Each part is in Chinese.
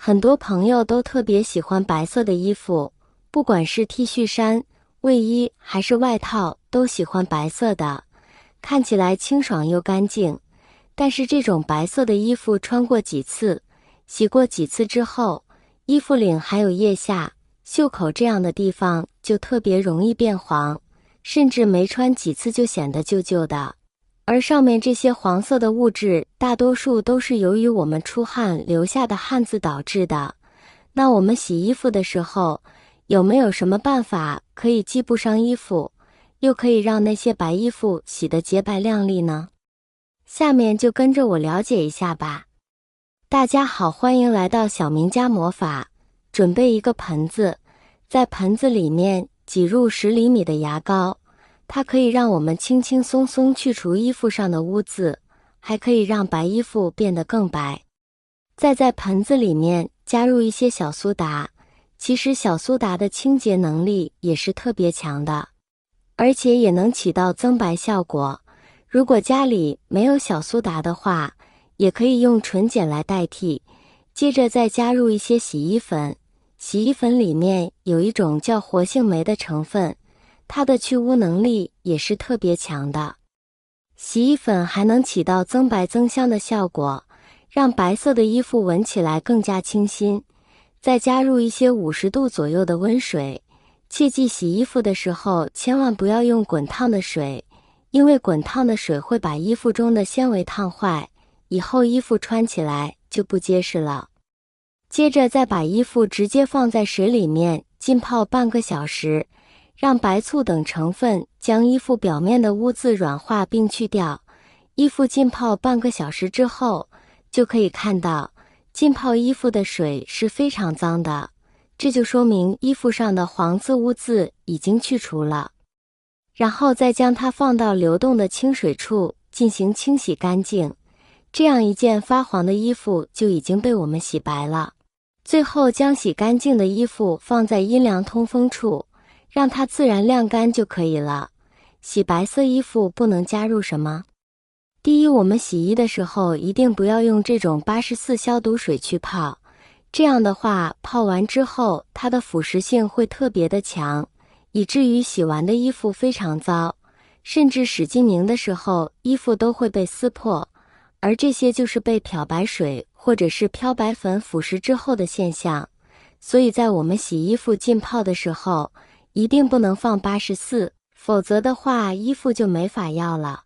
很多朋友都特别喜欢白色的衣服，不管是 T 恤衫、卫衣还是外套，都喜欢白色的，看起来清爽又干净。但是这种白色的衣服穿过几次，洗过几次之后，衣服领还有腋下、袖口这样的地方就特别容易变黄，甚至没穿几次就显得旧旧的。而上面这些黄色的物质，大多数都是由于我们出汗留下的汗渍导致的。那我们洗衣服的时候，有没有什么办法可以既不伤衣服，又可以让那些白衣服洗得洁白亮丽呢？下面就跟着我了解一下吧。大家好，欢迎来到小明家魔法。准备一个盆子，在盆子里面挤入10厘米的牙膏，它可以让我们轻轻松松去除衣服上的污渍，还可以让白衣服变得更白。再在盆子里面加入一些小苏打，其实小苏打的清洁能力也是特别强的，而且也能起到增白效果。如果家里没有小苏打的话，也可以用纯碱来代替。接着再加入一些洗衣粉，洗衣粉里面有一种叫活性酶的成分，它的去污能力也是特别强的。洗衣粉还能起到增白增香的效果，让白色的衣服闻起来更加清新。再加入一些50度左右的温水，切记洗衣服的时候千万不要用滚烫的水，因为滚烫的水会把衣服中的纤维烫坏，以后衣服穿起来就不结实了。接着再把衣服直接放在水里面浸泡半个小时，让白醋等成分将衣服表面的污渍软化并去掉。衣服浸泡半个小时之后，就可以看到浸泡衣服的水是非常脏的，这就说明衣服上的黄渍污渍已经去除了。然后再将它放到流动的清水处进行清洗干净，这样一件发黄的衣服就已经被我们洗白了。最后将洗干净的衣服放在阴凉通风处，让它自然晾干就可以了。洗白色衣服不能加入什么？第一，我们洗衣的时候一定不要用这种84消毒水去泡，这样的话泡完之后它的腐蚀性会特别的强，以至于洗完的衣服非常糟，甚至使劲拧的时候衣服都会被撕破，而这些就是被漂白水或者是漂白粉腐蚀之后的现象。所以在我们洗衣服浸泡的时候一定不能放84，否则的话衣服就没法要了。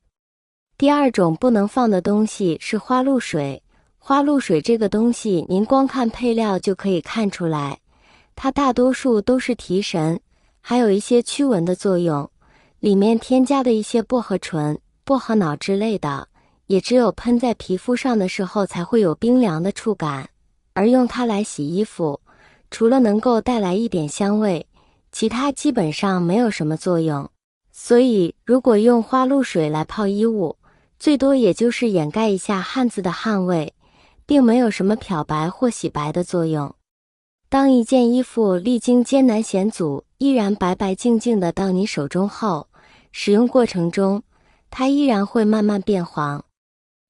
第二种不能放的东西是花露水。花露水这个东西您光看配料就可以看出来，它大多数都是提神，还有一些驱蚊的作用，里面添加的一些薄荷醇、薄荷脑之类的，也只有喷在皮肤上的时候才会有冰凉的触感，而用它来洗衣服，除了能够带来一点香味，其他基本上没有什么作用。所以如果用花露水来泡衣物，最多也就是掩盖一下汗渍的汗味，并没有什么漂白或洗白的作用。当一件衣服历经艰难险阻，依然白白净净的到你手中后，使用过程中它依然会慢慢变黄。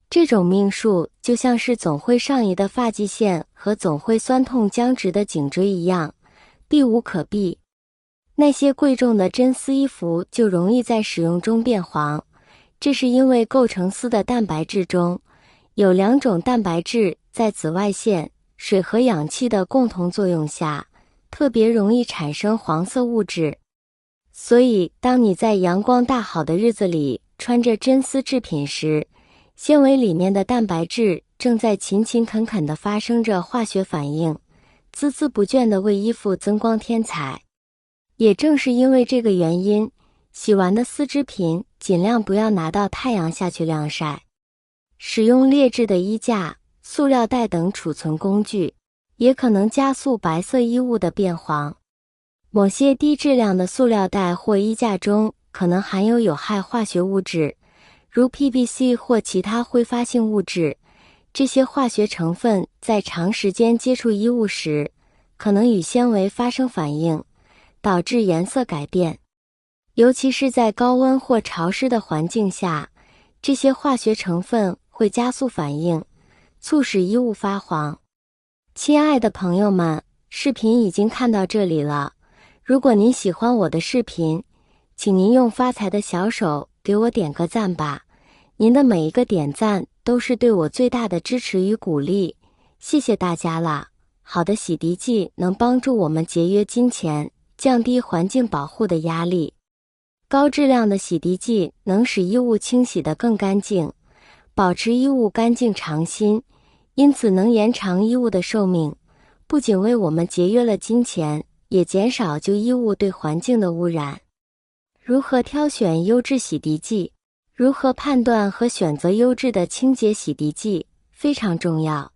这种命数就像是总会上移的发际线和总会酸痛僵直的颈椎一样，避无可避。那些贵重的真丝衣服就容易在使用中变黄，这是因为构成丝的蛋白质中有2种蛋白质在紫外线、水和氧气的共同作用下，特别容易产生黄色物质。所以当你在阳光大好的日子里穿着真丝制品时，纤维里面的蛋白质正在勤勤恳恳地发生着化学反应，孜孜不倦地为衣服增光添彩。也正是因为这个原因，洗完的丝织品尽量不要拿到太阳下去晾晒。使用劣质的衣架、塑料袋等储存工具，也可能加速白色衣物的变黄。某些低质量的塑料袋或衣架中可能含有有害化学物质，如 PVC 或其他挥发性物质。这些化学成分在长时间接触衣物时，可能与纤维发生反应，导致颜色改变。尤其是在高温或潮湿的环境下，这些化学成分会加速反应，促使衣物发黄。亲爱的朋友们，视频已经看到这里了。如果您喜欢我的视频，请您用发财的小手给我点个赞吧。您的每一个点赞都是对我最大的支持与鼓励，谢谢大家啦。好的洗涤剂能帮助我们节约金钱，降低环境保护的压力。高质量的洗涤剂能使衣物清洗得更干净，保持衣物干净常新，因此能延长衣物的寿命，不仅为我们节约了金钱，也减少旧衣物对环境的污染。如何挑选优质洗涤剂？如何判断和选择优质的清洁洗涤剂非常重要。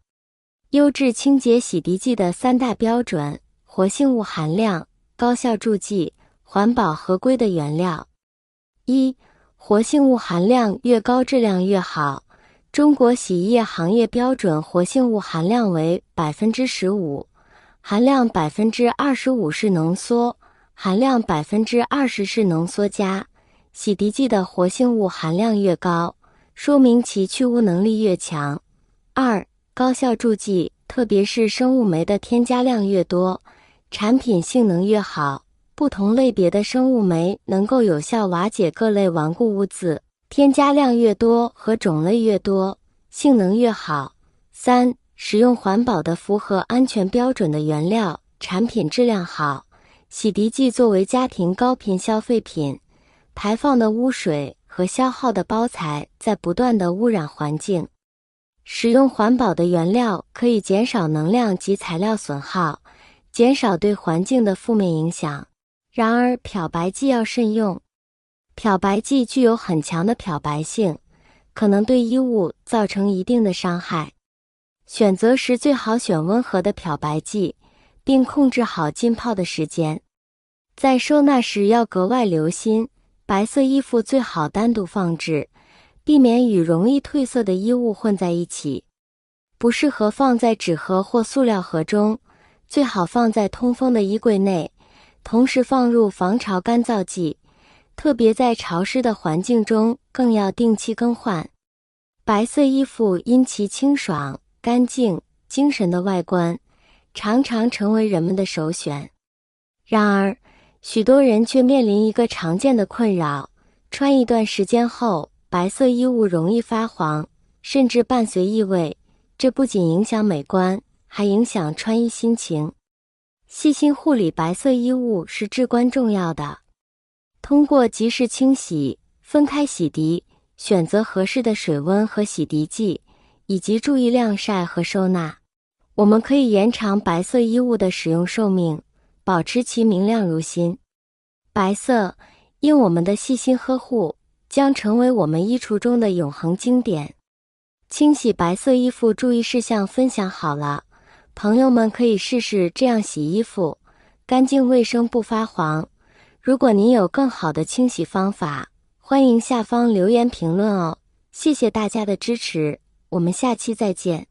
优质清洁洗涤剂的3大标准：活性物含量、高效助剂、环保合规的原料。1. 活性物含量越高，质量越好。中国洗衣液行业标准活性物含量为 15%， 含量 25% 是浓缩，含量 20% 是浓缩镓。洗涤剂的活性物含量越高，说明其去污能力越强。2. 高效助剂，特别是生物酶的添加量越多，产品性能越好。不同类别的生物酶能够有效瓦解各类顽固物质，添加量越多和种类越多，性能越好。3. 使用环保的符合安全标准的原料，产品质量好。洗涤剂作为家庭高频消费品，排放的污水和消耗的包材在不断地污染环境。使用环保的原料可以减少能量及材料损耗，减少对环境的负面影响。然而，漂白剂要慎用。漂白剂具有很强的漂白性，可能对衣物造成一定的伤害。选择时最好选温和的漂白剂，并控制好浸泡的时间。在收纳时要格外留心，白色衣服最好单独放置，避免与容易褪色的衣物混在一起。不适合放在纸盒或塑料盒中，最好放在通风的衣柜内，同时放入防潮干燥剂，特别在潮湿的环境中更要定期更换。白色衣服因其清爽、干净、精神的外观，常常成为人们的首选。然而，许多人却面临一个常见的困扰，穿一段时间后，白色衣物容易发黄，甚至伴随异味，这不仅影响美观，还影响穿衣心情。细心护理白色衣物是至关重要的。通过及时清洗、分开洗涤，选择合适的水温和洗涤剂，以及注意晾晒和收纳，我们可以延长白色衣物的使用寿命，保持其明亮如新。白色，因我们的细心呵护，将成为我们衣橱中的永恒经典。清洗白色衣服注意事项分享好了，朋友们可以试试这样洗衣服，干净卫生不发黄。如果您有更好的清洗方法，欢迎下方留言评论哦。谢谢大家的支持，我们下期再见。